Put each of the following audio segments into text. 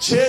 6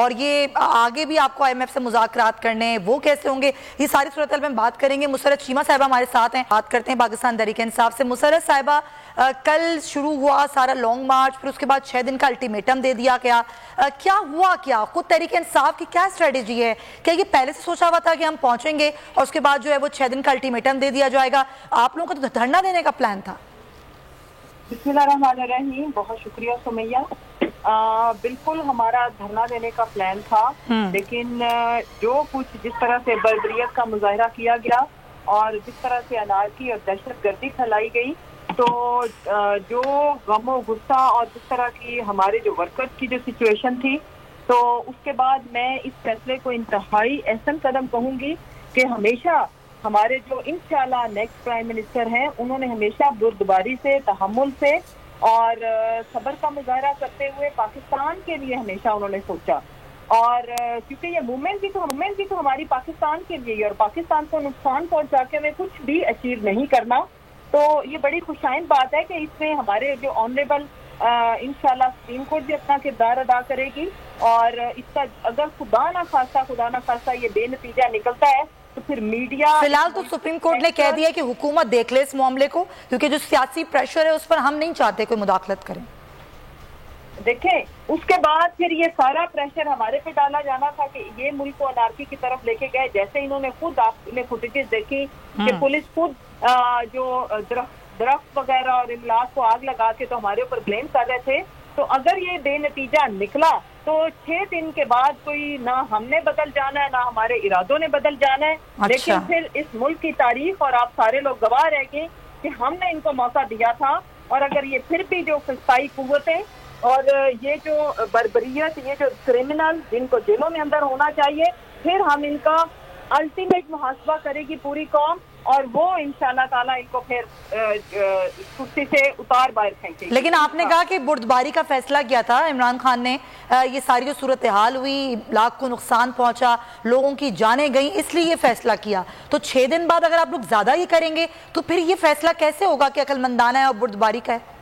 اور یہ آگے بھی آپ کو IMF سے مذاکرات کرنے ہیں، وہ کیسے ہوں گے، یہ ساری صورتحال میں بات کریں گے۔ مسرت چیمہ صاحبہ ہمارے ساتھ ہیں، بات کرتے ہیں پاکستان تحریک انصاف سے۔ مسرت صاحبہ، کل شروع ہوا سارا لانگ مارچ، پھر اس کے بعد 6 دن کا الٹیمیٹم دے دیا گیا، کیا ہوا کیا؟ خود تحریک انصاف کی کیا اسٹریٹجی ہے؟ کیا یہ پہلے سے سوچا ہوا تھا کہ ہم پہنچیں گے اور اس کے بعد جو ہے وہ 6 دن کا الٹیمیٹم دے دیا جائے گا؟ آپ لوگوں کا تو دھرنا دینے کا پلان تھا۔ بسم اللہ الرحمن الرحیم، بہت شکریہ سمیہ۔ بالکل ہمارا دھرنا دینے کا پلان تھا، لیکن جو کچھ جس طرح سے بربریت کا مظاہرہ کیا گیا اور جس طرح سے انارکی اور دہشت گردی پھیلائی گئی، تو جو غم و غصہ اور جس طرح کی ہمارے جو ورکرز کی جو سچویشن تھی، تو اس کے بعد میں اس فیصلے کو انتہائی احسن قدم کہوں گی کہ ہمیشہ ہمارے جو انشاءاللہ نیکسٹ پرائم منسٹر ہیں، انہوں نے ہمیشہ بردباری سے، تحمل سے اور صبر کا مظاہرہ کرتے ہوئے پاکستان کے لیے ہمیشہ انہوں نے سوچا، اور کیونکہ یہ موومنٹ بھی تو ہماری پاکستان کے لیے، اور پاکستان کو نقصان پہنچا کے ہمیں کچھ بھی اچیو نہیں کرنا، تو یہ بڑی خوشائند بات ہے کہ اس میں ہمارے جو آنریبل انشاءاللہ سپریم کورٹ بھی اپنا کردار ادا کرے گی، اور اس کا اگر خدا نہ خواستہ یہ بے نتیجہ نکلتا ہے تو پھر میڈیا، فی الحال تو سپریم کورٹ نے کہہ دیا کہ حکومت دیکھ لے اس معاملے کو، کیونکہ جو سیاسی پریشر ہے اس پر ہم نہیں چاہتے کوئی مداخلت کریں۔ دیکھیں اس کے بعد پھر یہ سارا پریشر ہمارے پہ ڈالا جانا تھا کہ یہ ملک کو انارکی کی طرف لے کے گئے، جیسے انہوں نے خود آپ نے فوٹیجز دیکھی کہ پولیس خود جو درخت وغیرہ اور املاک کو آگ لگا کے تو ہمارے اوپر بلیم کر رہے تھے، تو اگر یہ بے نتیجہ نکلا تو 6 دن کے بعد کوئی نہ ہم نے بدل جانا ہے نہ ہمارے ارادوں نے بدل جانا ہے، لیکن پھر اس ملک کی تاریخ اور آپ سارے لوگ گواہ رہ گئے کہ ہم نے ان کو موقع دیا تھا، اور اگر یہ پھر بھی جو فسطائی قوتیں اور یہ جو بربریت، یہ جو کرمنل جن کو جیلوں میں اندر ہونا چاہیے، پھر ہم ان کا الٹیمیٹ محاسبہ کرے گی پوری قوم، اور وہ انشاءاللہ تعالیٰ ان کو پھر کرسی سے اتار باہر پھینکے گی۔ لیکن آپ نے کہا کہ بردباری کا فیصلہ کیا تھا عمران خان نے، یہ ساری جو صورتحال ہوئی، لاکھ کو نقصان پہنچا، لوگوں کی جانیں گئیں، اس لیے یہ فیصلہ کیا، تو 6 دن بعد اگر آپ لوگ زیادہ یہ کریں گے تو پھر یہ فیصلہ کیسے ہوگا کہ عقل مندانہ ہے اور بردباری کا ہے؟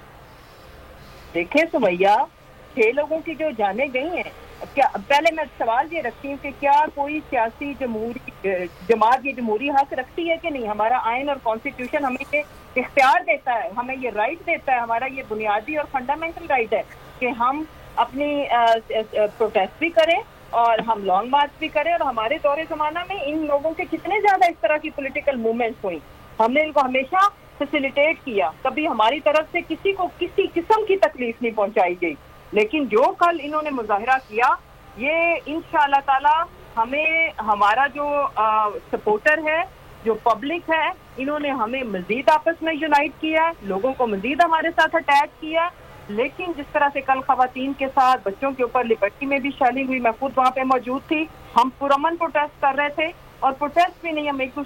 دیکھیں سمیہ، 6 لوگوں کی جو جانیں گئی ہیں، پہلے میں سوال یہ رکھتی ہوں کہ کیا کوئی سیاسی جماعت یہ جمہوری حق رکھتی ہے کہ نہیں؟ ہمارا آئین اور کانسٹیٹیوشن ہمیں یہ اختیار دیتا ہے، ہمیں یہ رائٹ دیتا ہے، ہمارا یہ بنیادی اور فنڈامنٹل رائٹ ہے کہ ہم اپنی پروٹیسٹ بھی کریں اور ہم لانگ مارچ بھی کریں، اور ہمارے دور زمانہ میں ان لوگوں کے کتنے زیادہ اس طرح کی پولیٹیکل موومنٹس ہوئی، ہم نے ان کو ہمیشہ فیسیلیٹیٹ کیا، کبھی ہماری طرف سے کسی کو کسی قسم کی تکلیف نہیں پہنچائی گئی، لیکن جو کل انہوں نے مظاہرہ کیا، یہ انشاءاللہ تعالی ہمیں ہمارا جو سپورٹر ہے، جو پبلک ہے، انہوں نے ہمیں مزید آپس میں یونائٹ کیا، لوگوں کو مزید ہمارے ساتھ اٹیچ کیا، لیکن جس طرح سے کل خواتین کے ساتھ بچوں کے اوپر لبرٹی میں بھی شیلنگ ہوئی، میں خود وہاں پہ موجود تھی، ہم پرامن پروٹیسٹ کر رہے تھے، اور پروٹیسٹ بھی نہیں، ہم ایک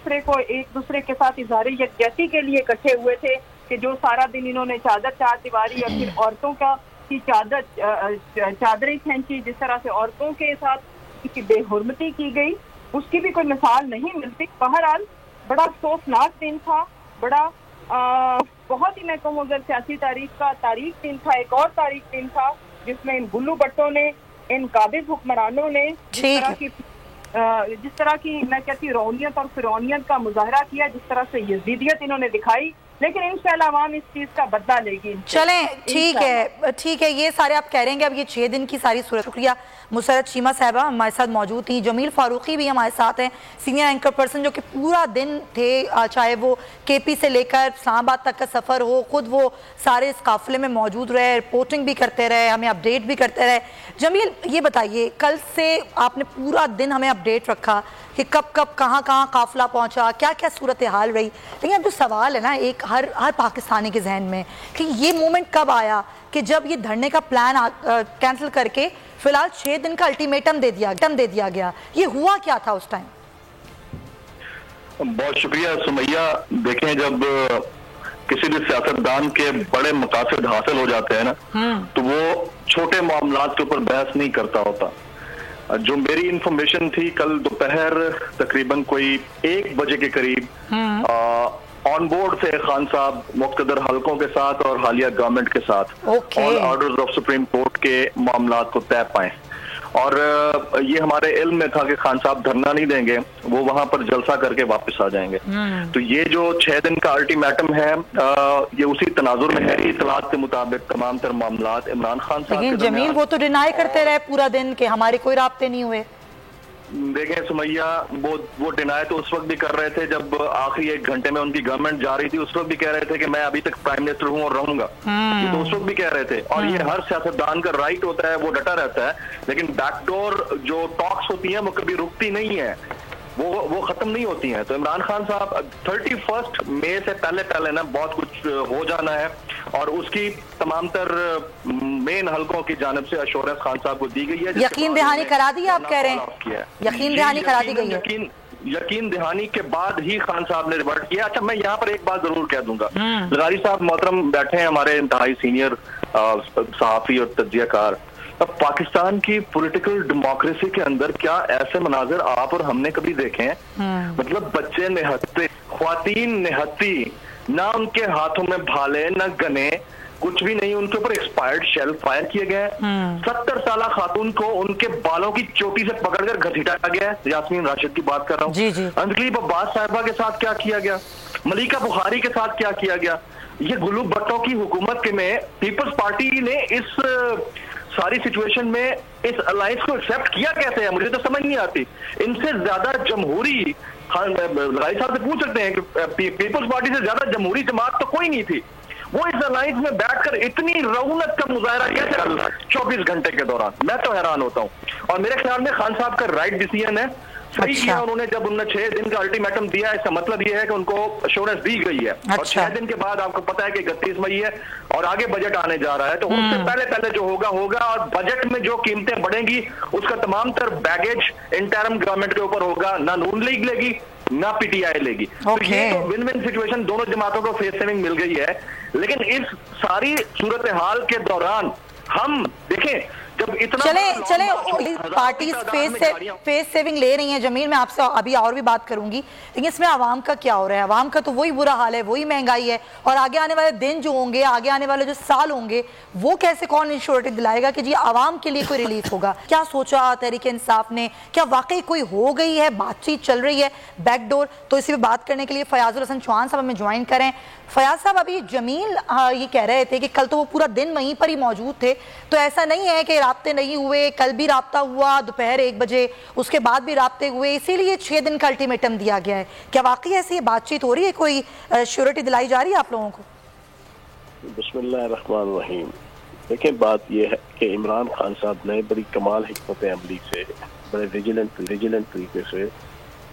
دوسرے کے ساتھ اظہار یکجہتی کے لیے اکٹھے ہوئے تھے کہ جو سارا دن انہوں نے چار دیواری اور پھر عورتوں کی چادریں کھینچی، جس طرح سے عورتوں کے ساتھ کی بے حرمتی کی گئی، اس کی بھی کوئی مثال نہیں ملتی۔ بہرحال بڑا افسوسناک دن تھا، بڑا بہت ہی میں کہوں اگر سیاسی تاریخ کا تاریخ دن تھا، ایک اور تاریخ دن تھا جس میں ان گلو بٹوں نے، ان قابض حکمرانوں نے جس طرح کی میں کہتی رونیت اور فرعونیت کا مظاہرہ کیا، جس طرح سے یزیدیت انہوں نے دکھائی، لیکن انشاءاللہ عوام اس چیز کا بدلہ لے گی۔ چلیں ٹھیک ہے، یہ سارے آپ کہہ رہے ہیں کہ اب یہ 6 دن کی ساری صورت۔ شکریہ مسرت چیمہ صاحبہ ہمارے ساتھ موجود تھیں، جمیل فاروقی بھی ہمارے ساتھ ہیں، سینئر اینکر پرسن، جو کہ پورا دن تھے، چاہے وہ KP سے لے کر اسلام آباد تک کا سفر ہو، خود وہ سارے اس قافلے میں موجود رہے، رپورٹنگ بھی کرتے رہے، ہمیں اپڈیٹ بھی کرتے رہے۔ جمیل یہ بتائیے، کل سے آپ نے پورا دن ہمیں اپڈیٹ رکھا کہ کب کہاں قافلہ پہنچا، کیا صورتحال رہی، لیکن اب جو سوال ہے نا ایک ہر پاکستانی کے ذہن میں کہ یہ مومنٹ کب آیا کہ جب یہ دھرنے کا پلان کینسل کر کے فی الحال 6 دن کا الٹیمیٹم دے دیا گیا، یہ ہوا کیا تھا اس ٹائم؟ بہت شکریہ سمیہ۔ دیکھیں جب کسی بھی سیاستدان کے بڑے مقاصد حاصل ہو جاتے ہیں نا تو وہ چھوٹے معاملات کے اوپر بحث نہیں کرتا ہوتا۔ جو میری انفارمیشن تھی کل دوپہر تقریباً کوئی 1 بجے کے قریب آن بورڈ تھے خان صاحب مقتدر حلقوں کے ساتھ اور حالیہ گورنمنٹ کے ساتھ آل آرڈرز آف سپریم کورٹ کے معاملات کو طے پائیں، اور یہ ہمارے علم میں تھا کہ خان صاحب دھرنا نہیں دیں گے, وہ وہاں پر جلسہ کر کے واپس آ جائیں گے. تو یہ جو 6 دن کا الٹیمیٹم ہے یہ اسی تناظر میں ہے. اطلاعات کے مطابق تمام تر معاملات عمران خان صاحب. لیکن جمیل وہ تو ڈینائی کرتے رہے پورا دن کہ ہمارے کوئی رابطے نہیں ہوئے. دیکھیں سمیہ, وہ ڈینائی تو اس وقت بھی کر رہے تھے جب آخری 1 گھنٹے میں ان کی گورنمنٹ جا رہی تھی, اس وقت بھی کہہ رہے تھے کہ میں ابھی تک پرائم منسٹر ہوں اور رہوں گا. یہ تو اس وقت بھی کہہ رہے تھے, اور یہ ہر سیاستدان کا رائٹ ہوتا ہے, وہ ڈٹا رہتا ہے. لیکن بیک ڈور جو ٹاکس ہوتی ہیں وہ کبھی رکتی نہیں ہے, وہ ختم نہیں ہوتی ہیں. تو عمران خان صاحب 31 مئی سے پہلے نا بہت کچھ ہو جانا ہے, اور اس کی تمام تر مین حلقوں کی جانب سے ایشورنس خان صاحب کو دی گئی ہے. یقین دہانی کرا دی آپ کہہ رہے ہیں؟ یقین دہانی کرا دی گئی ہے. یقین دہانی کے بعد ہی خان صاحب نے ریورٹ کیا. اچھا میں یہاں پر ایک بات ضرور کہہ دوں گا, لغاری صاحب محترم بیٹھے ہیں ہمارے انتہائی سینئر صحافی اور تجزیہ کار. اب پاکستان کی پولیٹیکل ڈیموکریسی کے اندر کیا ایسے مناظر آپ اور ہم نے کبھی دیکھے ہیں؟ مطلب بچے نہتے, خواتین نہتی, نہ ان کے ہاتھوں میں بھالے نہ گنے, کچھ بھی نہیں, ان کے اوپر ایکسپائرڈ شیل فائر کیے گئے. 70 سالہ خاتون کو ان کے بالوں کی چوٹی سے پکڑ کر گھسیٹا گیا ہے. یاسمین راشد کی بات کر رہا ہوں. اندکلیب عباس صاحبہ کے ساتھ کیا کیا گیا, ملیکہ بخاری کے ساتھ کیا کیا گیا. یہ گلو بٹوں کی حکومت کے میں پیپلز پارٹی نے اس ساری سچویشن میں اس الائنس کو ایکسیپٹ کیا کیسے ہے, مجھے تو سمجھ نہیں آتی. ان سے زیادہ جمہوری, لغاری صاحب سے پوچھ سکتے ہیں کہ پیپلز پارٹی سے زیادہ جمہوری جماعت تو کوئی نہیں تھی. وہ اس الائنس میں بیٹھ کر اتنی رونق کا مظاہرہ کیسے 24 گھنٹے کے دوران, میں تو حیران ہوتا ہوں. اور میرے خیال میں خان صاحب کا رائٹ ڈیسیژن ہے, صحیح کیا انہوں نے جب انہوں نے 6 دن کا الٹیمیٹم دیا. اس کا مطلب یہ ہے کہ ان کو ایشورنس دی گئی ہے, اور 6 دن کے بعد آپ کو پتا ہے کہ 31 مئی ہے اور آگے بجٹ آنے جا رہا ہے. تو اس سے پہلے جو ہوگا, اور بجٹ میں جو قیمتیں بڑھیں گی اس کا تمام تر بیگیج انٹرم گورنمنٹ کے اوپر ہوگا. نہ نون لیگ لے گی نہ پی ٹی آئی لے گی. تو یہ تو ون ون سچویشن دونوں جماعتوں کو فیس سیونگ مل گئی ہے. لیکن اس ساری صورتحال کے دوران ہم دیکھیں جب اتنا چلے پارٹیز فیس سیونگ لے رہی ہیں. جمیل میں آپ سے ابھی اور بھی بات کروں گی, لیکن اس میں عوام کا کیا ہو رہا ہے؟ عوام کا تو وہی برا حال ہے, وہی مہنگائی ہے, اور آگے آنے والے دن جو ہوں گے, آگے آنے والے جو سال ہوں گے, وہ کیسے کون انشورٹی دلائے گا کہ جی عوام کے لیے کوئی ریلیف ہوگا؟ کیا سوچا تحریک انصاف نے؟ کیا واقعی کوئی ہو گئی ہے, بات چیت چل رہی ہے بیک ڈور؟ تو اسی پہ بات کرنے کے لیے فیاض الحسن چوہان صاحب ہمیں جوائن کریں. فیاض صاحب, ابھی جمیل یہ کہہ رہے تھے کہ کل تو وہ پورا دن وہیں پر ہی موجود تھے, تو ایسا نہیں ہے کہ رابطے نہیں ہوئے؟ کل بھی رابطہ ہوا دوپہر 1 بجے, اس کے بعد بھی رابطے ہوئے, اسی لیے 6 دن کا الٹیمیٹم دیا گیا ہے. کیا واقعی ایسی بات چیت ہو رہی ہے, کوئی شیورٹی دلائی جا رہی ہے آپ لوگوں کو؟ بسم اللہ الرحمن الرحیم. دیکھیں بات یہ ہے کہ عمران خان صاحب نے بڑی کمال حکمت عملی سے, بڑے ویجیلنٹ طریقے سے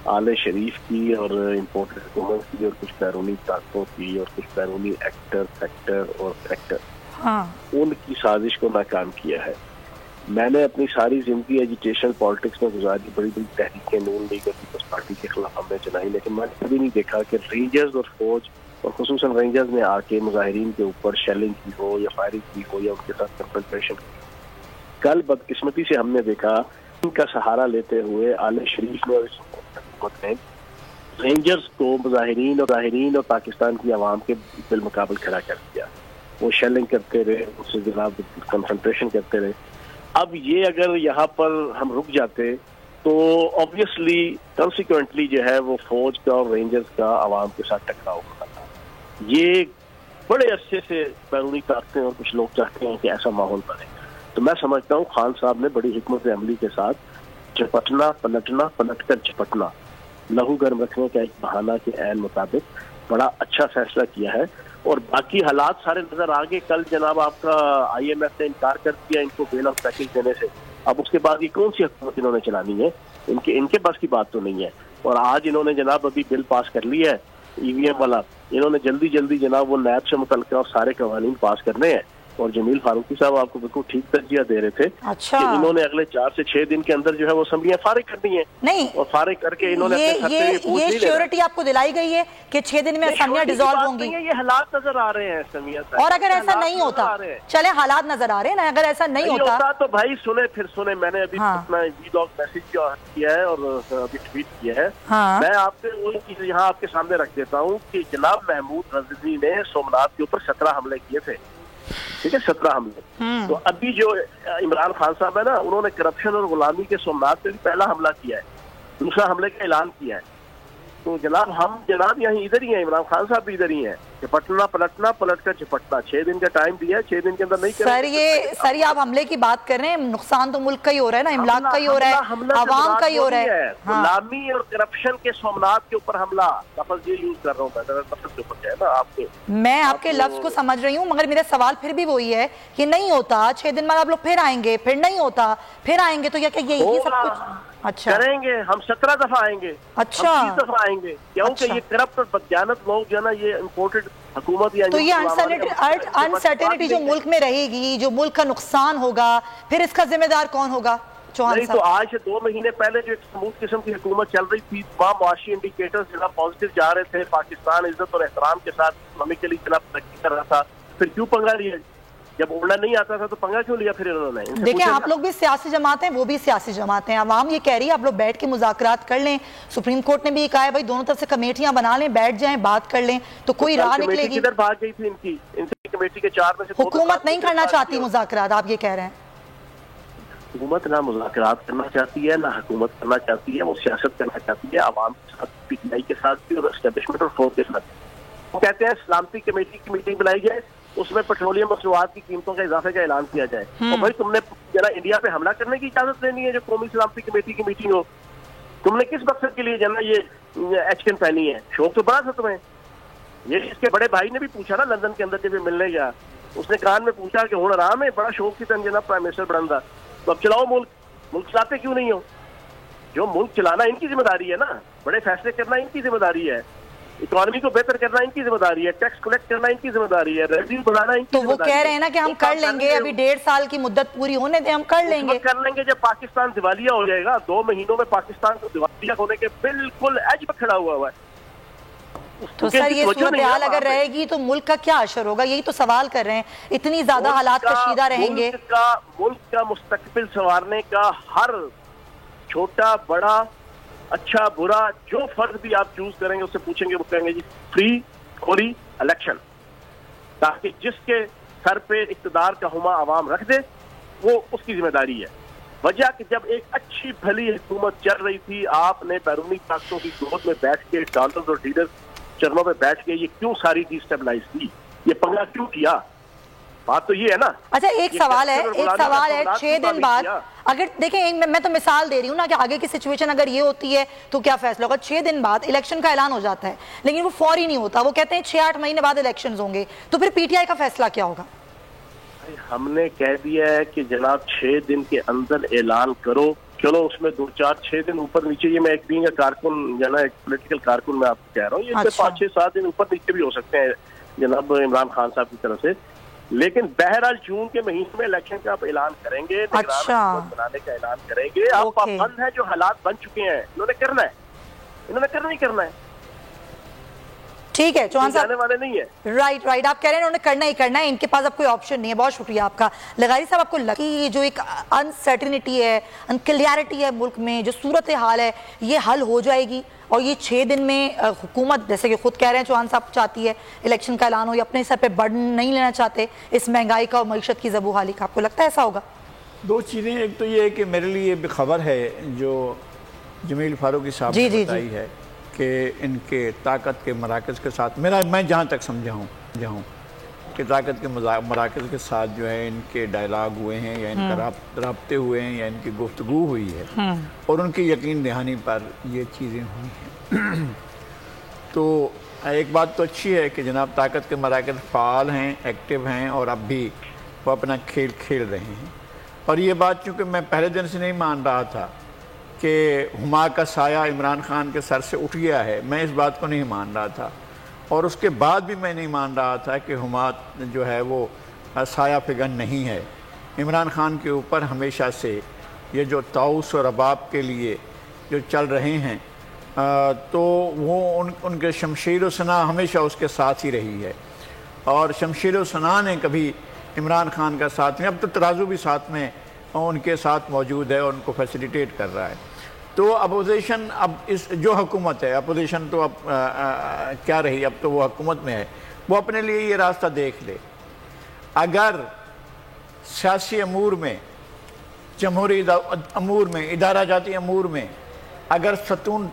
آل شریف کی اور امپورٹڈ حکومت کی اور کچھ بیرونی طاقتوں کی اور کچھ بیرونی ایکٹر فیکٹر اور فیکٹر, ان کی سازش کو ناکام کیا ہے. میں نے اپنی ساری زندگی ایجوکیشن پالیٹکس میں گزاری, بڑی بڑی تحریکیں نون لیگ اور پیپلز پارٹی کے خلاف ہم نے چلائی, لیکن میں نے کبھی نہیں دیکھا کہ رینجرز اور فوج, اور خصوصاً رینجرز نے آ کے مظاہرین کے اوپر شیلنگ کی ہو یا فائرنگ کی ہو یا ان کے ساتھ کنفرنٹیشن کی. کل بدقسمتی سے ہم نے دیکھا ان کا سہارا لیتے ہوئے آل شریف نے رینجرز کو مظاہرین اور پاکستان کی عوام کے بالمقابل کھڑا کر دیا. وہ شیلنگ کرتے رہے, اس سے جناب کنفرنٹیشن کرتے رہے. اب یہ اگر یہاں پر ہم رک جاتے تو obviously consequently جو ہے وہ فوج کا اور رینجرز کا عوام کے ساتھ ٹکراؤ ہوتا تھا. یہ بڑے عرصے سے بیرونی طاقتیں اور کچھ لوگ چاہتے ہیں کہ ایسا ماحول بنے. تو میں سمجھتا ہوں خان صاحب نے بڑی حکمت عملی کے ساتھ چپٹنا پلٹ کر چپٹنا, لہو گرم رکھنے کا ایک بہانہ کے عین مطابق بڑا اچھا فیصلہ کیا ہے. اور باقی حالات سارے نظر آگے. کل جناب آپ کا آئی ایم ایف نے انکار کر دیا ان کو بیل آف پیکیج دینے سے. اب اس کے بعد یہ کون سی حکومت انہوں نے چلانی ہے؟ ان کے پاس کی بات تو نہیں ہے. اور آج انہوں نے جناب ابھی بل پاس کر لیا ہے ای وی ایم والا, انہوں نے جلدی جناب وہ نیب سے متعلقہ اور سارے قوانین پاس کرنے ہیں. اور جمیل فاروقی صاحب آپ کو بالکل ٹھیک تجزیہ دے رہے تھے کہ انہوں نے اگلے 4 سے 6 دن کے اندر جو ہے وہ اسمبلیاں فارغ کرنی ہیں. نہیں, اور فارغ کر کے انہوں نے یہ شیورٹی آپ کو دلائی گئی ہے کہ 6 دن میں اسمبلیاں ڈیزالو ہوں گی. یہ حالات نظر آ رہے ہیں اسمبلیاں. اور اگر ایسا نہیں ہوتا, چلے حالات نظر آ رہے ہیں نا, اگر ایسا نہیں ہوتا تو بھائی سنیں میں نے ابھی اپنا وی ڈاک میسج کیا ہے اور ابھی ٹویٹ کیا ہے. میں آپ سے وہی چیز یہاں آپ کے سامنے رکھ دیتا ہوں کہ جناب محمود غزنوی نے سومناتھ کے اوپر 17 حملے کیے تھے. ٹھیک ہے 17 حملے. تو ابھی جو عمران خان صاحب ہے نا, انہوں نے کرپشن اور غلامی کے سومنات پہ بھی پہلا حملہ کیا ہے, دوسرا حملے کا اعلان کیا ہے. تو جناب ہم جناب یہیں ادھر ہی ہیں, عمران خان صاحب بھی ادھر ہی ہیں, چپٹنا پلٹنا پلٹ کر چپٹنا. 6 دن کا ٹائم دیا ہے, 6 دن کے اندر نہیں کریں. سر یہ آپ حملے کی بات کر رہے ہیں, نقصان تو ملک کا ہی ہو رہا ہے نا, املاک کا ہی ہو رہا ہے, عوام کا ہی ہو رہا ہے. غلامی اور کرپشن کے سومنات کے اوپر حملہ, لفظ یہ یوز کر رہا ہوں میں, لفظ کے اوپر ہے نا آپ کے. میں آپ کے لفظ کو سمجھ رہی ہوں, مگر میرا سوال پھر بھی وہی ہے کہ نہیں ہوتا 6 دن بعد آپ لوگ پھر آئیں گے, پھر نہیں ہوتا پھر آئیں گے, تو یہ کہ یہی سب کچھ اچھا کریں گے. ہم 17 دفعہ آئیں گے, اچھا 30 دفعہ آئیں گے, کیونکہ یہ کرپٹ اور بدجانت لوگ جو ہے نا, یہ امپورٹڈ حکومت. تو یہ انسرٹینٹی جو ملک میں رہے گی, جو ملک کا نقصان ہوگا, پھر اس کا ذمہ دار کون ہوگا؟ نہیں تو آج سے 2 مہینے پہلے جو ایک سموتھ قسم کی حکومت چل رہی تھی, تمام معاشی انڈیکیٹر جناب پازیٹیو جا رہے تھے, پاکستان عزت اور احترام کے ساتھ اکنامکلی جناب ترقی کر رہا تھا, پھر کیوں پنگا لیا؟ جب اڑنا نہیں آتا تھا تو پنگا کیوں لیا پھر انہوں نے؟ دیکھیں آپ لوگ بھی سیاسی جماعت ہیں, وہ بھی سیاسی جماعت ہیں. عوام یہ کہہ رہی ہے آپ لوگ بیٹھ کے مذاکرات کر لیں, سپریم کورٹ نے بھی یہ کہا ہے بھائی دونوں طرف سے کمیٹیاں بنا لیں, بیٹھ جائیں, بات کر لیں, تو کوئی راہ نکلے گی. کدھر بھاگ گئی تھی ان کی کمیٹی کے 4 میں سے؟ حکومت نہیں کرنا چاہتی مذاکرات, آپ یہ کہہ رہے ہیں؟ حکومت نہ مذاکرات کرنا چاہتی ہے, نہ حکومت کرنا چاہتی ہے, وہ سیاست کرنا چاہتی ہے, عوام کے ساتھ, پی ٹی آئی کے ساتھ بھی, اور اسٹیبلشمنٹ اور فوج کے ساتھ. وہ کہتے ہیں سلامتی کمیٹی کی میٹنگ بنائی جائے, اس میں پیٹرولیم مصنوعات کی قیمتوں کے اضافے کا اعلان کیا جائے. اور بھائی تم نے ذرا انڈیا پہ حملہ کرنے کی اجازت دینی ہے جو قومی سلامتی کمیٹی کی میٹنگ ہو, تم نے کس مقصد کے لیے جانا یہ ایچکن پہنی ہے؟ شوق تو بڑا تھا تمہیں. یہ اس کے بڑے بھائی نے بھی پوچھا نا لندن کے اندر جب یہ ملنے گیا, اس نے کان میں پوچھا کہ ہوں آرام ہے, بڑا شوق کی تن جناب پرائم منسٹر بڑھندا, تو اب چلاؤ ملک. ملک چلاتے کیوں نہیں ہو؟ جو ملک چلانا ان کی ذمہ داری ہے نا, بڑے فیصلے کرنا ان کی ذمہ داری ہے, اکانومی کو بہتر کرنا ان کی ذمہ داری ہے, ٹیکس کلیکٹ کرنا ان کی ذمہ داری ہے, ریونیو بڑھانا ان کی ذمہ داری ہے. تو وہ کہہ رہے ہیں نا کہ ہم کر لیں گے, ابھی 1.5 سال کی مدت پوری ہونے دیں, ہم کر لیں گے. کر لیں گے جب پاکستان دیوالیہ ہو جائے گا. 2 مہینوں میں پاکستان کو دیوالیہ ہونے کے بالکل ایج پہ کھڑا ہوا ہے. تو سر یہ صورتحال اگر رہے گی تو ملک کا کیا اثر ہوگا, یہی تو سوال کر رہے ہیں. اتنی زیادہ حالات کشیدہ رہیں گے. ملک کا مستقبل سنوارنے کا ہر چھوٹا بڑا اچھا برا جو فرد بھی آپ چوز کریں گے, اس سے پوچھیں گے, وہ کہیں گے جی فری کھلی الیکشن, تاکہ جس کے سر پہ اقتدار کا ہما عوام رکھ دے وہ اس کی ذمہ داری ہے. وجہ کہ جب ایک اچھی بھلی حکومت چل رہی تھی, آپ نے بیرونی طاقتوں کی گود میں بیٹھ کے, ڈالرز اور ڈیلر چرنوں میں بیٹھ کے یہ کیوں ساری ڈی اسٹیبلائز کی, یہ پنگا کیوں کیا؟ بات تو یہ ہے نا. اچھا ایک سوال ہے 6 دن بعد, اگر دیکھیں میں تو مثال دے رہی ہوں نا کہ آگے کی سچویشن اگر یہ ہوتی ہے تو کیا فیصلہ ہوگا. 6 دن بعد الیکشن کا اعلان ہو جاتا ہے, لیکن وہ فوری نہیں ہوتا, وہ کہتے ہیں 6-8 مہینے بعد الیکشنز ہوں گے, تو پھر پی ٹی آئی کا فیصلہ کیا ہوگا؟ ہم نے کہہ دیا ہے کہ جناب 6 دن کے اندر اعلان کرو. چلو اس میں 2-4-6 دن اوپر نیچے, یہ میں ایک دن کا کارکن جانا, ایک پولیٹیکل کارکن میں آپ کو کہہ رہا ہوں, یہ 5-6-7 دن اوپر نیچے بھی ہو سکتے ہیں جناب عمران خان صاحب کی طرف سے. لیکن بہرحال جون کے مہینے میں الیکشن کا آپ اعلان کریں گے, بنانے کا اعلان کریں گے. آپ پابند ہے جو حالات بن چکے ہیں, انہوں نے کرنا ہے, انہوں نے کرنا ہی کرنا ہے. ٹھیک ہے چوہان صاحب, والے نہیں ہے. رائٹ آپ کہہ رہے ہیں انہوں نے کرنا ہی کرنا ہے, ان کے پاس اب کوئی آپشن نہیں ہے. بہت شکریہ آپ کا. لغاری صاحب آپ کو لگتا ہے یہ جو ایک انسرٹینٹی ہے, انکلیئرٹی ہے ملک میں, جو صورتحال ہے یہ حل ہو جائے گی, اور یہ 6 دن میں حکومت جیسے کہ خود کہہ رہے ہیں چوہان صاحب چاہتی ہے الیکشن کا اعلان ہو, یا اپنے سر پہ برڈن نہیں لینا چاہتے اس مہنگائی کا اور معیشت کی زبو حالی کا, آپ کو لگتا ہے ایسا ہوگا؟ 2 چیزیں, ایک تو یہ ہے کہ میرے لیے بھی خبر ہے جو جمیل فاروقی صاحب نے بتائی ہے کہ ان کے طاقت کے مراکز کے ساتھ, میں جہاں تک سمجھا ہوں کہ طاقت کے مراکز کے ساتھ جو ہے ان کے ڈائلاگ ہوئے ہیں, یا ان کا رابطے ہوئے ہیں, یا ان کی گفتگو ہوئی ہے, اور ان کی یقین دہانی پر یہ چیزیں ہوئی ہیں. تو ایک بات تو اچھی ہے کہ جناب طاقت کے مراکز فعال ہیں, ایکٹیو ہیں, اور اب بھی وہ اپنا کھیل رہے ہیں. اور یہ بات چونکہ میں پہلے دن سے نہیں مان رہا تھا کہ ہما کا سایہ عمران خان کے سر سے اٹھ گیا ہے, میں اس بات کو نہیں مان رہا تھا, اور اس کے بعد بھی میں نہیں مان رہا تھا کہ ہما جو ہے وہ سایہ فگن نہیں ہے. عمران خان کے اوپر ہمیشہ سے یہ جو طاؤس اور رباب کے لیے جو چل رہے ہیں, تو وہ ان کے شمشیر و سنا ہمیشہ اس کے ساتھ ہی رہی ہے, اور شمشیر و سنا نے کبھی عمران خان کا ساتھ میں, اب تو ترازو بھی ساتھ میں ان کے ساتھ موجود ہے اور ان کو فیسیلیٹیٹ کر رہا ہے. تو اپوزیشن اب جو حکومت ہے, اپوزیشن تو اب کیا رہی, اب تو وہ حکومت میں ہے, وہ اپنے لیے یہ راستہ دیکھ لے. اگر سیاسی امور میں، جمہوری امور میں، ادارہ جاتی امور میں، اگر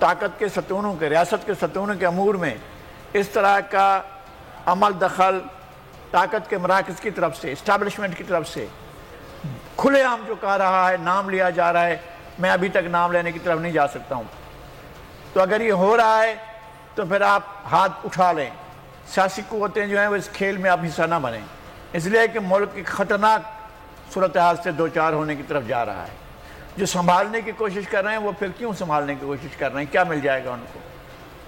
طاقت کے ستونوں کے، ریاست کے ستونوں کے امور میں اس طرح کا عمل دخل طاقت کے مراکز کی طرف سے، اسٹیبلشمنٹ کی طرف سے کھلے عام جو کہا رہا ہے، نام لیا جا رہا ہے، میں ابھی تک نام لینے کی طرف نہیں جا سکتا ہوں، تو اگر یہ ہو رہا ہے تو پھر آپ ہاتھ اٹھا لیں. سیاسی قوتیں جو ہیں وہ اس کھیل میں آپ حصہ نہ بنیں، اس لیے کہ ملک ایک خطرناک صورتحال سے دوچار ہونے کی طرف جا رہا ہے. جو سنبھالنے کی کوشش کر رہے ہیں وہ پھر کیوں سنبھالنے کی کوشش کر رہے ہیں؟ کیا مل جائے گا ان کو؟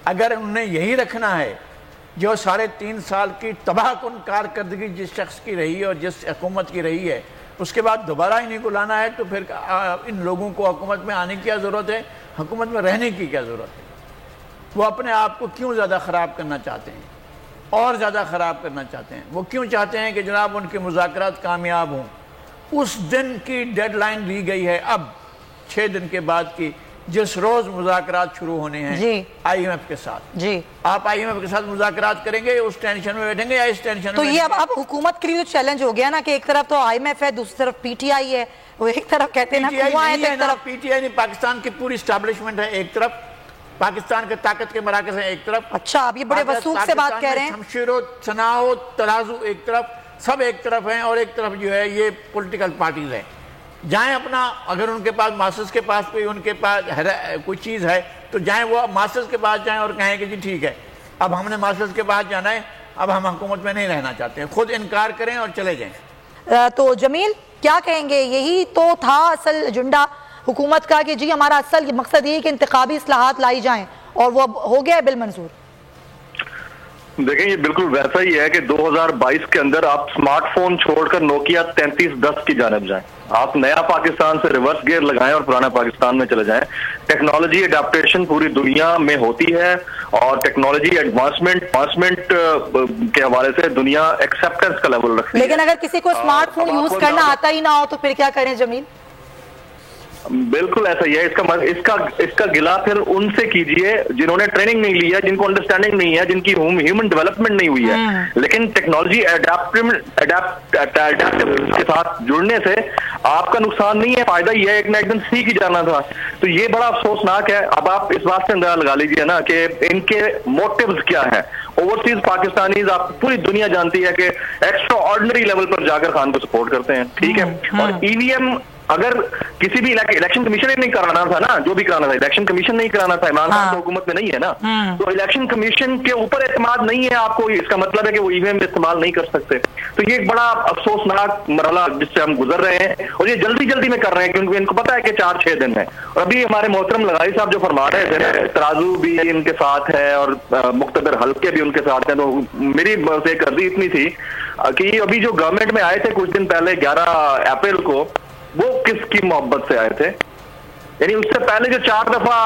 اگر انہیں یہی رکھنا ہے جو 3.5 سال کی تباہ کن کارکردگی جس شخص کی رہی ہے اور جس حکومت کی رہی ہے، اس کے بعد دوبارہ انہیں کو لانا ہے، تو پھر ان لوگوں کو حکومت میں آنے کی کیا ضرورت ہے؟ حکومت میں رہنے کی کیا ضرورت ہے؟ وہ اپنے آپ کو کیوں زیادہ خراب کرنا چاہتے ہیں اور زیادہ خراب کرنا چاہتے ہیں؟ وہ کیوں چاہتے ہیں کہ جناب ان کے مذاکرات کامیاب ہوں؟ اس دن کی ڈیڈ لائن دی گئی ہے اب 6 دن کے بعد کی، جس روز مذاکرات شروع ہونے ہیں آئی ایم ایف کے ساتھ. آپ آئی ایم ایف کے ساتھ مذاکرات کریں گے، اس ٹینشن میں بیٹھیں گے یا اس ٹینشن میں؟ تو یہ اب حکومت کے لیے چیلنج ہو گیا نا کہ ایک طرف تو آئی ایم ایف ہے، دوسری طرف پی ٹی آئی ہے. وہ ایک طرف کہتے ہیں نا کنواں ہے، ایک طرف پی ٹی آئی نہیں، پاکستان کی پوری اسٹیبلشمنٹ ہے ایک طرف، پاکستان کے طاقت کے مراکز ہیں ایک طرف. اچھا، آپ یہ بڑے وثوق سے بات کہہ رہے ہیں. شمشیر و تناع و ترازو ایک طرف، سب ایک طرف ہیں، اور ایک طرف جو ہے یہ پولیٹیکل پارٹیز ہیں. جائیں اپنا، اگر ان کے پاس ماسٹرز کے پاس کوئی ان کے پاس کوئی چیز ہے تو جائیں وہ ماسٹرز کے پاس جائیں اور کہیں کہ جی ٹھیک ہے اب ہم نے ماسٹرز کے پاس جانا ہے، اب ہم حکومت میں نہیں رہنا چاہتے ہیں، خود انکار کریں اور چلے جائیں. تو جمیل کیا کہیں گے؟ یہی تو تھا اصل ایجنڈا حکومت کا کہ جی ہمارا اصل مقصد یہ کہ انتخابی اصلاحات لائی جائیں، اور وہ ہو گیا ہے بل منظور. دیکھیں یہ بالکل ویسا ہی ہے کہ 2022 کے اندر آپ سمارٹ فون چھوڑ کر نوکیا 3310 کی جانب جائیں. آپ نیا پاکستان سے ریورس گیئر لگائیں اور پرانا پاکستان میں چلے جائیں. ٹیکنالوجی اڈاپٹیشن پوری دنیا میں ہوتی ہے، اور ٹیکنالوجی ایڈوانسمنٹ کے حوالے سے دنیا ایکسیپٹنس کا لیول رکھتی ہے. لیکن اگر کسی کو سمارٹ فون یوز کرنا آتا ہی نہ ہو تو پھر کیا کریں جمیل؟ بالکل ایسا ہی ہے. اس کا گلا پھر ان سے کیجئے جنہوں نے ٹریننگ نہیں لی ہے، جن کو انڈرسٹینڈنگ نہیں ہے، جن کی ہیومن ڈیولپمنٹ نہیں ہوئی ہے. لیکن ٹیکنالوجی کے ساتھ جڑنے سے آپ کا نقصان نہیں ہے، فائدہ یہ ہے. ایک نہ ایک دن سیکھ ہی جانا تھا. تو یہ بڑا افسوسناک ہے. اب آپ اس بات سے اندازہ لگا لیجئے نا کہ ان کے موٹیوز کیا ہیں. اوورسیز پاکستانیز آپ پوری دنیا جانتی ہے کہ ایکسٹرا آرڈنری لیول پر جا کر خان کو سپورٹ کرتے ہیں، ٹھیک ہے. اور ای وی ایم اگر کسی بھی الیکشن کمیشن نہیں کرانا تھا نا، جو بھی کرانا تھا الیکشن کمیشن نہیں کرانا تھا، عمران خان تو حکومت میں نہیں ہے نا، تو الیکشن کمیشن کے اوپر اعتماد نہیں ہے آپ کو، اس کا مطلب ہے کہ وہ ای وی ایم استعمال نہیں کر سکتے. تو یہ ایک بڑا افسوسناک مرحلہ جس سے ہم گزر رہے ہیں، اور یہ جلدی میں کر رہے ہیں کیونکہ ان کو پتا ہے کہ 4-6 دن ہے. اور ابھی ہمارے محترم لغاری صاحب جو فرما رہے تھے، ترازو بھی ان کے ساتھ ہے اور مقتدر حلقے بھی ان کے ساتھ ہیں، تو میری سے ایک عرضی اتنی تھی کہ ابھی جو گورنمنٹ میں آئے تھے کچھ دن پہلے 11 اپریل کو، وہ کس کی محبت سے آئے تھے؟ یعنی اس سے پہلے جو 4 دفعہ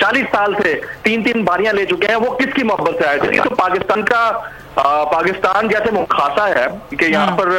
40 سال سے 3 باریاں لے چکے ہیں، وہ کس کی محبت سے آئے تھے؟ یہ تو پاکستان جیسے مخاصہ ہے کہ یہاں پر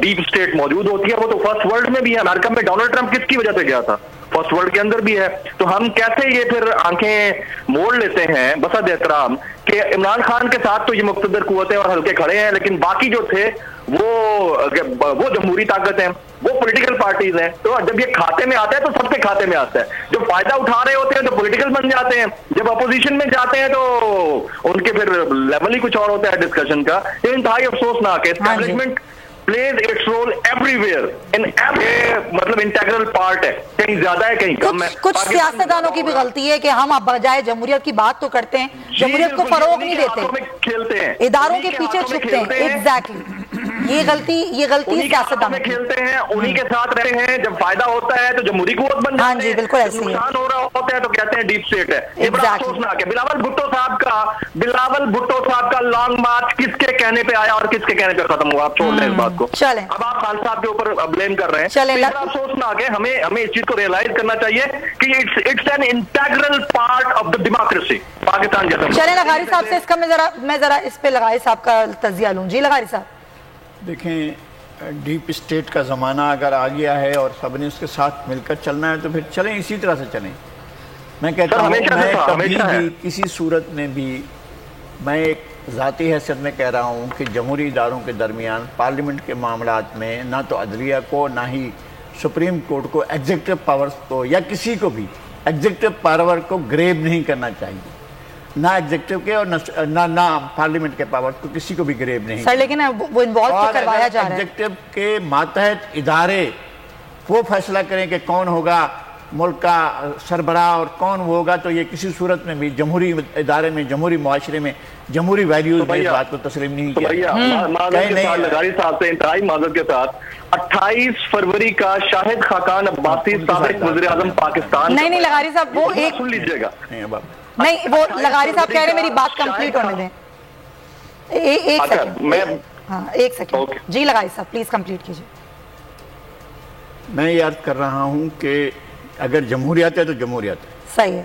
ڈیپ اسٹیٹ موجود ہوتی ہے. وہ تو فرسٹ ورلڈ میں بھی ہے. امریکہ میں ڈونلڈ ٹرمپ کس کی وجہ سے گیا تھا؟ فرسٹ ورلڈ کے اندر بھی ہے. تو ہم کیسے یہ پھر آنکھیں موڑ لیتے ہیں بسد احترام کہ عمران خان کے ساتھ تو یہ مقتدر قوتیں اور حلقے کھڑے ہیں، لیکن باقی جو تھے وہ جمہوری طاقت ہیں، وہ پولیٹیکل پارٹیز ہیں. تو جب یہ کھاتے میں آتا ہے تو سب کے کھاتے میں آتا ہے. جو فائدہ اٹھا رہے ہوتے ہیں تو پولیٹیکل بن جاتے ہیں، جب اپوزیشن میں جاتے ہیں تو ان کے پھر لیول ہی کچھ اور ہوتا ہے ڈسکشن کا. یہ انتہائی افسوسناک ہے. Establishment plays its role everywhere in every مطلب انٹیگرل پارٹ ہے، کہیں زیادہ ہے کہیں کم ہے. کچھ سیاستدانوں کی بھی غلطی ہے کہ ہم اب بجائے جمہوریت کی بات تو کرتے ہیں، جمہوریت کو فروغ نہیں دیتے، اداروں کے پیچھے چھپتے ہیں. ایگزیکٹلی یہ غلطی سیاستدانوں کی. کھیلتے ہیں، انہی کے ساتھ رہتے ہیں. جب فائدہ ہوتا ہے تو جمہوری قوت بن جاتے ہیں. جی بالکل ایسے ہی نقصان ہو رہا ہوتا ہے تو کہتے ہیں ڈیپ اسٹیٹ ہے. یہ بڑا افسوسناک ہے. بلاول بھٹو صاحب کا لانگ مارچ کس کے کہنے پہ آیا اور کس کے کہنے پہ ختم ہوا؟ آپ چھوڑ دیں اس بات کو. چلیں اب آپ خان صاحب کے اوپر بلیم کر رہے ہیں. یہ بڑا افسوسناک ہے. ہمیں اس چیز کو ریئلائز کرنا چاہیے کہ it's an integral part of the democracy Pakistan جیسا. چلیں لغاری صاحب سے اس کا میں ذرا اس پہ لغاری صاحب کا تجزیہ لوں. جی لغاری صاحب. دیکھیں ڈیپ اسٹیٹ کا زمانہ اگر آ گیا ہے اور سب نے اس کے ساتھ مل کر چلنا ہے تو پھر چلیں اسی طرح سے چلیں. میں کہتا ہوں میں کبھی بھی کسی صورت میں بھی میں ایک ذاتی حیثیت میں کہہ رہا ہوں کہ جمہوری اداروں کے درمیان پارلیمنٹ کے معاملات میں نہ تو عدلیہ کو نہ ہی سپریم کورٹ کو ایگزیکٹو پاورز کو یا کسی کو بھی ایگزیکٹو پاور کو گریب نہیں کرنا چاہیے، نہ ایگزیکٹو کے اور نہ پارلیمنٹ کے پاور کو کسی کو بھی گریب نہیں سر لیکن وہ انوالو تو کروایا جا رہا ہے۔ ایگزیکٹو کے ماتحت ادارے وہ فیصلہ کریں کہ کون ہوگا ملک کا سربراہ اور کون وہ ہوگا، تو یہ کسی صورت میں بھی جمہوری ادارے میں، جمہوری معاشرے میں، جمہوری ویلیوز میں اس بات کو تسلیم نہیں کیا۔ معذرت کے ساتھ لغاری صاحب سے انتہائی معذرت کے ساتھ 28 فروری کا شاہد خاقان عباسی سابق وزیر اعظم پاکستان، نہیں لغاری صاحب وہ ایک سن لیجئے گا، نہیں وہ لغاری صاحب کہہ رہے ہیں میری بات کمپلیٹ ہونے دیں، ایک سیکنڈ جی لغاری صاحب پلیز کمپلیٹ کیجئے۔ میں یاد کر رہا ہوں کہ اگر جمہوریت ہے تو جمہوریت ہے، صحیح ہے،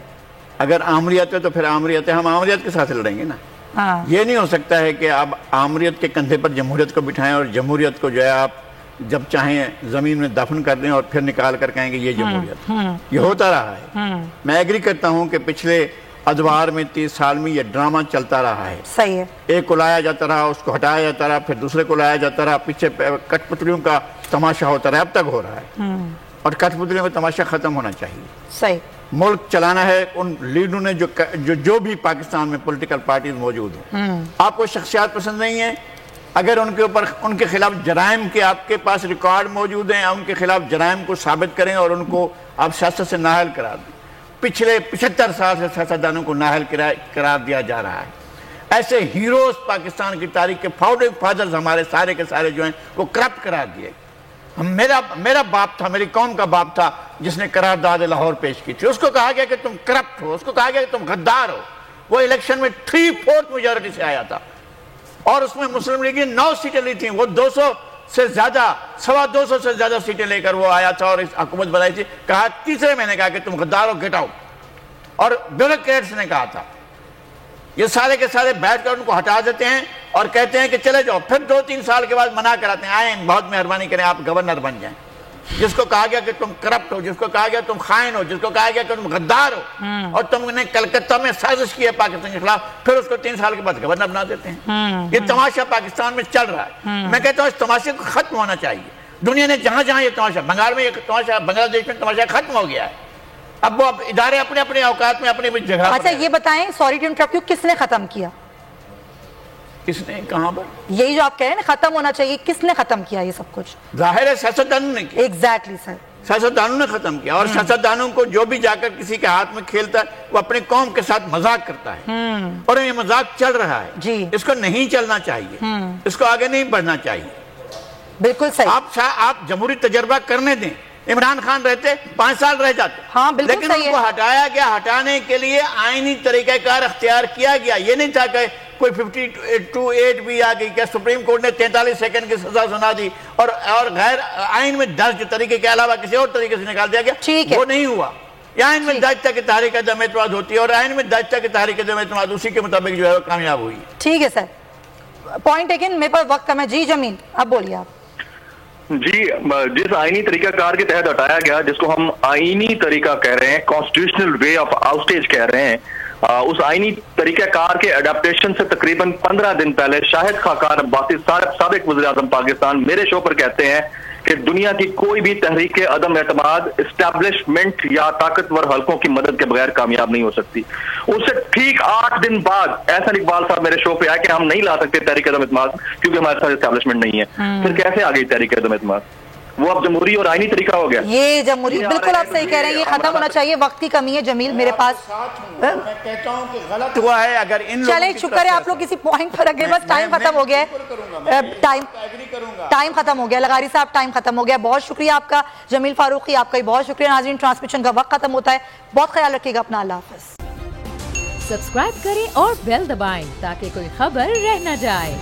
اگر آمریت ہے تو پھر آمریت ہے، ہم آمریت کے ساتھ لڑیں گے نا۔ یہ نہیں ہو سکتا ہے کہ آپ آمریت کے کندھے پر جمہوریت کو بٹھائیں اور جمہوریت کو جو ہے آپ جب چاہیں زمین میں دفن کر دیں اور پھر نکال کر کہیں گے یہ جمہوریت۔ یہ ہوتا رہا ہے، میں ایگری کرتا ہوں کہ پچھلے ادوار میں 30 سال میں یہ ڈرامہ چلتا رہا ہے، صحیح ہے، ایک کو لایا جاتا رہا، اس کو ہٹایا جاتا رہا، پھر دوسرے کو لایا جاتا رہا، پیچھے کٹ پتلیوں کا تماشا ہوتا رہا، اب تک ہو رہا ہے، اور کٹ پتلیوں کا تماشا ختم ہونا چاہیے۔ صحیح، ملک چلانا ہے ان لیڈروں نے جو بھی پاکستان میں پولیٹیکل پارٹیز موجود ہیں۔ آپ کو شخصیات پسند نہیں ہیں، اگر ان کے خلاف جرائم کے آپ کے پاس ریکارڈ موجود ہیں، ان کے خلاف جرائم کو ثابت کریں اور ان کو آپ سیاست سے نااہل قرار دیں۔ پچھلے 75 سال سے سیاستدانوں کو نااہل قرار دیا جا رہا ہے۔ ایسے ہیروز پاکستان کی تاریخ کے فاؤنڈنگ فادرز ہمارے سارے کے سارے جو ہیں وہ کرپٹ قرار دیے۔ میرا باپ تھا، میری قوم کا باپ تھا جس نے قرارداد لاہور پیش کی تھی، اس کو کہا گیا کہ تم کرپٹ ہو، اس کو کہا گیا کہ تم غدار ہو۔ وہ الیکشن میں 3/4 میجورٹی سے آیا تھا اور اس میں مسلم لیگ نے 9 سیٹیں لی تھیں، وہ 200 سے زیادہ 225 سے زیادہ سیٹیں لے کر وہ آیا تھا اور اس حکومت بنائی تھی۔ کہا تیسرے مہینے کہا کہ تم غدار ہو، گیٹ آؤٹ، اور بیوروکریٹس نے کہا تھا۔ یہ سارے کے سارے بیٹھ کر ان کو ہٹا دیتے ہیں اور کہتے ہیں کہ چلے جاؤ، پھر 2-3 سال کے بعد منع کراتے ہیں، آئیں بہت مہربانی کریں آپ گورنر بن جائیں۔ جس کو کہا گیا کہ تم کرپٹ ہو، جس کو کہا گیا تم خائن ہو، جس کو کہا گیا کہ تم غدار ہو، اور تم نے کلکتہ میں سازش کی ہے پاکستان کے خلاف، پھر اس کو 3 سال کے بعد گورنر بنا دیتے ہیں۔ یہ تماشا پاکستان میں چل رہا ہے۔ میں کہتا ہوں اس تماشے کو ختم ہونا چاہیے۔ دنیا نے جہاں جہاں یہ تماشا، بنگال میں یہ تماشا، بنگلہ دیش میں تماشا ختم ہو گیا ہے۔ اب وہ ادارے اپنے اپنے اوقات میں اپنی جگہ۔ اچھا یہ بتائیں، سوری ٹو انٹرپٹ یو، کس نے ختم کیا؟ کس نے، کہاں پر؟ یہی جو آپ کہہ رہے ہیں ختم ہونا چاہیے، کس نے ختم کیا یہ سب کچھ؟ ظاہر ہے سیاستدانوں نے کیا۔ ایگزیکٹلی سر، سیاستدانوں نے ختم کیا، اور سیاستدانوں کو جو بھی جا کر کسی کے ہاتھ میں کھیلتا ہے وہ اپنے قوم کے ساتھ مذاق کرتا ہے، اور یہ مذاق چل رہا ہے جی، اس کو نہیں چلنا چاہیے، اس کو آگے نہیں بڑھنا چاہیے۔ بالکل صحیح، آپ جمہوری تجربہ کرنے دیں۔ عمران خان رہتے 5 سال رہ جاتے، ہاں بالکل لیکن صحیح ان کو ہٹایا گیا، ہٹانے کے لیے آئینی طریقہ کار اختیار کیا گیا۔ یہ نہیں تھا کہ کوئی 52(8) بھی آ گئی کہ سپریم کورٹ نے 43 سیکنڈ کی سزا سنا دی اور غیر آئین میں درج طریقے کے علاوہ کسی اور طریقے سے نکال دیا گیا، وہ نہیں ہوا۔ یہ آئین میں درج تک تحریک عدم اعتماد ہوتی ہے، اور آئین میں درج تک تحریک عدم اعتماد اسی کے مطابق جو ہے وہ کامیاب ہوئی۔ ٹھیک ہے سر، پوائنٹ ٹیکن، میرے پاس وقت کم ہے۔ جی جمیل اب بولیے آپ۔ جی، جس آئینی طریقہ کار کے تحت ہٹایا گیا، جس کو ہم آئینی طریقہ کہہ رہے ہیں، کانسٹیٹیوشنل وے آف آؤسٹیج کہہ رہے ہیں، اس آئینی طریقہ کار کے اڈاپٹیشن سے تقریباً 15 دن پہلے شاہد خاقان عباسی سابق وزیر اعظم پاکستان میرے شو پر کہتے ہیں کہ دنیا کی کوئی بھی تحریک عدم اعتماد اسٹیبلشمنٹ یا طاقتور حلقوں کی مدد کے بغیر کامیاب نہیں ہو سکتی۔ اس سے ٹھیک 8 دن بعد احسن اقبال صاحب میرے شو پہ آئے کہ ہم نہیں لا سکتے تحریک عدم اعتماد کیونکہ ہمارے ساتھ اسٹیبلشمنٹ نہیں ہے۔ پھر کیسے آ گئی تحریک عدم اعتماد؟ وہ اب جمہوری اور آئینی طریقہ ہو گیا۔ یہ جمہوری، بالکل آپ صحیح کہہ رہے ہیں، یہ ختم ہونا چاہیے، وقت کی کمی ہے۔ جمیل میرے پاس، میں کہتا ہوں کہ غلط ہوا ہے اگر ان لوگوں چلیں شکر ہے آپ لوگ کسی پوائنٹ پر اگے، بس ٹائم ختم ہو گیا ہے، ٹائم ختم ہو گیا۔ لغاری صاحب ٹائم ختم ہو گیا، بہت شکریہ آپ کا۔ جمیل فاروقی آپ کا بھی بہت شکریہ۔ ناظرین ٹرانسمیشن کا وقت ختم ہوتا ہے، بہت خیال رکھیے گا اپنا، اللہ حافظ۔ سبسکرائب کریں اور بیل دبائیں تاکہ کوئی خبر رہ نہ جائے۔